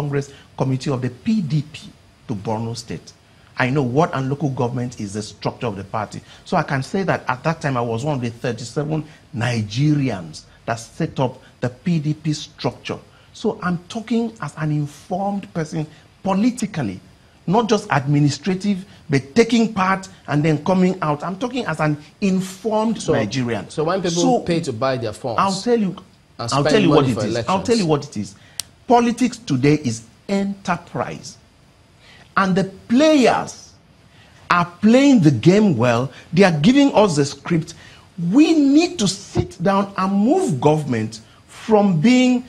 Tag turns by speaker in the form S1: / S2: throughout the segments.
S1: Congress Committee of the PDP to Borno State. I know what and local government is the structure of the party. So I can say that at that time I was one of the 37 Nigerians that set up the PDP structure. So I'm talking as an informed person politically, not just administrative, but taking part and then coming out. I'm talking as an informed Nigerian.
S2: So when people pay to buy their forms,
S1: I'll tell you what it is. I'll tell you what it is. Politics today is enterprise. And the players are playing the game well. They are giving us the script. We need to sit down and move government from being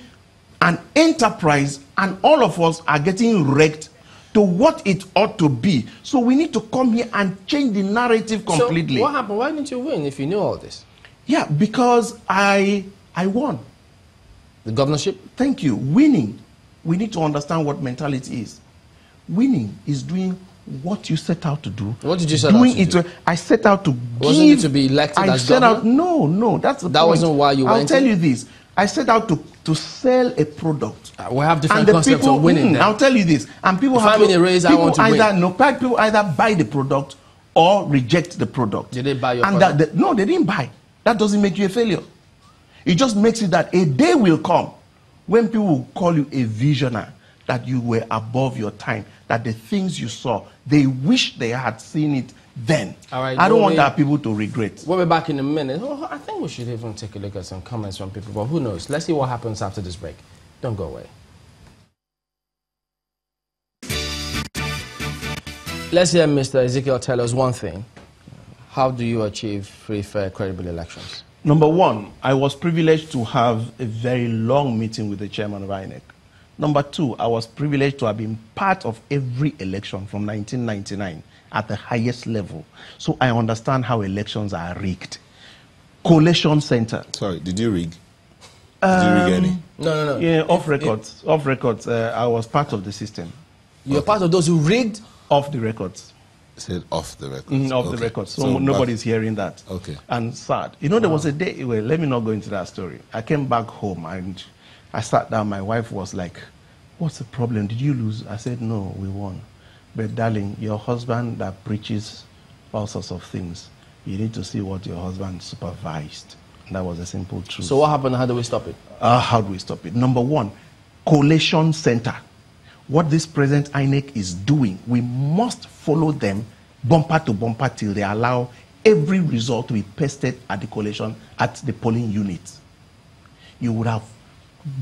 S1: an enterprise and all of us are getting wrecked to what it ought to be. So we need to come here and change the narrative completely.
S2: So what happened? Why didn't you win if you knew all this?
S1: Yeah, because I won.
S2: The governorship?
S1: Thank you. Winning. We need to understand what mentality is. Winning is doing what you set out to do.
S2: What did you set out to do?
S1: I set out to
S2: Wasn't it to be elected as governor?
S1: No, that's the point.
S2: That wasn't why you went.
S1: I'll tell you this. I set out to sell a product.
S2: We have different concepts of winning.
S1: I'll tell you this. And people
S2: have to, I want to win.
S1: No, people either buy the product or reject the product.
S2: Did they buy your product?
S1: No, they didn't buy. That doesn't make you a failure. It just makes it that a day will come when people will call you a visionary, that you were above your time, that the things you saw, they wish they had seen it then.
S2: All right,
S1: I don't want our people to regret.
S2: We'll be back in a minute. Oh, I think we should even take a look at some comments from people, but who knows? Let's see what happens after this break. Don't go away. Let's hear Mr. Ezekiel tell us one thing. How do you achieve free, fair, credible elections?
S1: Number one, I was privileged to have a very long meeting with the chairman of INEC. Number two, I was privileged to have been part of every election from 1999 at the highest level. So I understand how elections are rigged. Collation Center.
S3: Sorry, did you rig? Did you rig any?
S2: No.
S1: Yeah, off records. Off records, I was part of the system.
S2: You're part of those who rigged?
S1: Off the records.
S3: Said off the records.
S1: Off the records. So nobody's hearing that.
S3: Okay.
S1: And sad. You know, there was a day, well, let me not go into that story. I came back home and I sat down. My wife was like, what's the problem? Did you lose? I said, no, we won. But darling, your husband that preaches all sorts of things, you need to see what your husband supervised. And that was a simple truth.
S2: So what happened? How do we stop it?
S1: How do we stop it? Number one, collation center. What this present INEC is doing, we must follow them bumper to bumper till they allow every result to be pasted at the collation, at the polling units. You would have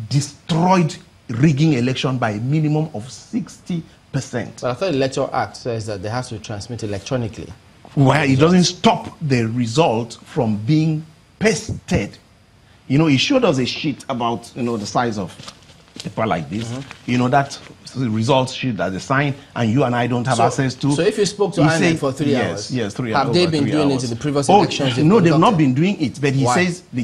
S1: destroyed rigging election by a minimum of 60%.
S2: But I thought the Electoral Act says that they have to transmit electronically.
S1: Well, it doesn't stop the result from being pasted. You know, it showed us a sheet about, the size of paper like this. You know, that the results sheet that they sign, and you and I don't have access to.
S2: So if you spoke to INEC for 3 hours,
S1: yes, 3 hours.
S2: Have they been doing it in the previous elections?
S1: No, they've not been doing it. But he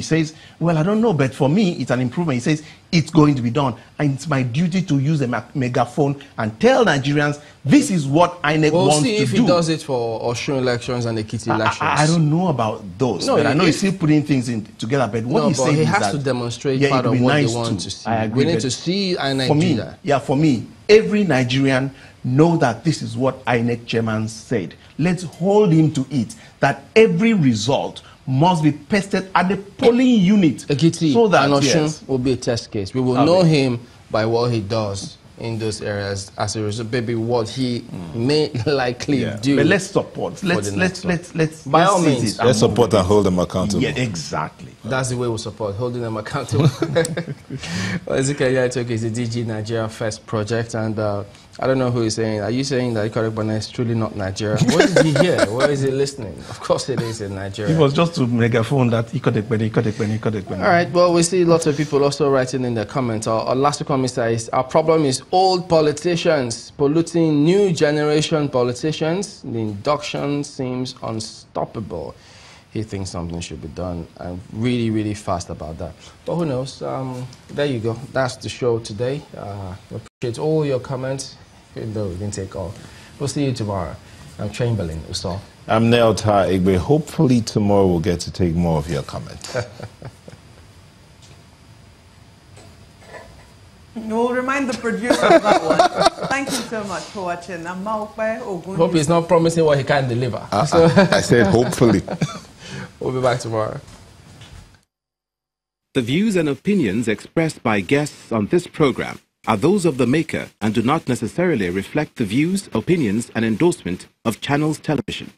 S1: says, well, I don't know, but for me, it's an improvement. He says, it's going to be done. And it's my duty to use a megaphone and tell Nigerians, this is what INEC wants to do.
S2: We'll see if he does it for Osun elections and the Ekiti elections.
S1: I don't know about those. No, but I know he's still putting things together. But what he's saying is that
S2: he has to demonstrate part of what they want to see.
S1: I agree.
S2: We need to see INEC do that.
S1: Yeah, for me, every Nigerian know that this is what INEC chairman said. Let's hold him to it, that every result must be pasted at the polling unit.
S2: Ekiti
S1: so that
S2: and Osun will be a test case. We will know him by what he does in those areas as a result, maybe what he may likely do.
S1: But let's support. Let's
S2: by all means,
S3: let's support and hold them accountable.
S1: Yeah, exactly.
S2: That's the way we support, holding them accountable. Ezekiel Etok is the DG Nigeria First project, and I don't know who is saying. Are you saying that Etok Bana is truly not Nigeria? What did he hear? Where is he listening? Of course it is in Nigeria.
S1: It was just to megaphone that Etok.
S2: All right, well, we see lots of people also writing in the comments. Our last comment is, our problem is old politicians polluting new generation politicians. The induction seems unstoppable. He thinks something should be done and really, really fast about that. But who knows? There you go. That's the show today. We appreciate all your comments, even though we didn't take all. We'll see you tomorrow. I'm Chamberlain Uso.
S3: I'm Neota Igbe. Hopefully tomorrow we'll get to take more of your comments.
S4: We'll remind the producer of that one. Thank you so much for watching.
S2: Hope he's not promising what he can deliver.
S3: I said hopefully.
S2: We'll be back tomorrow.
S5: The views and opinions expressed by guests on this program are those of the maker and do not necessarily reflect the views, opinions, and endorsement of Channels Television.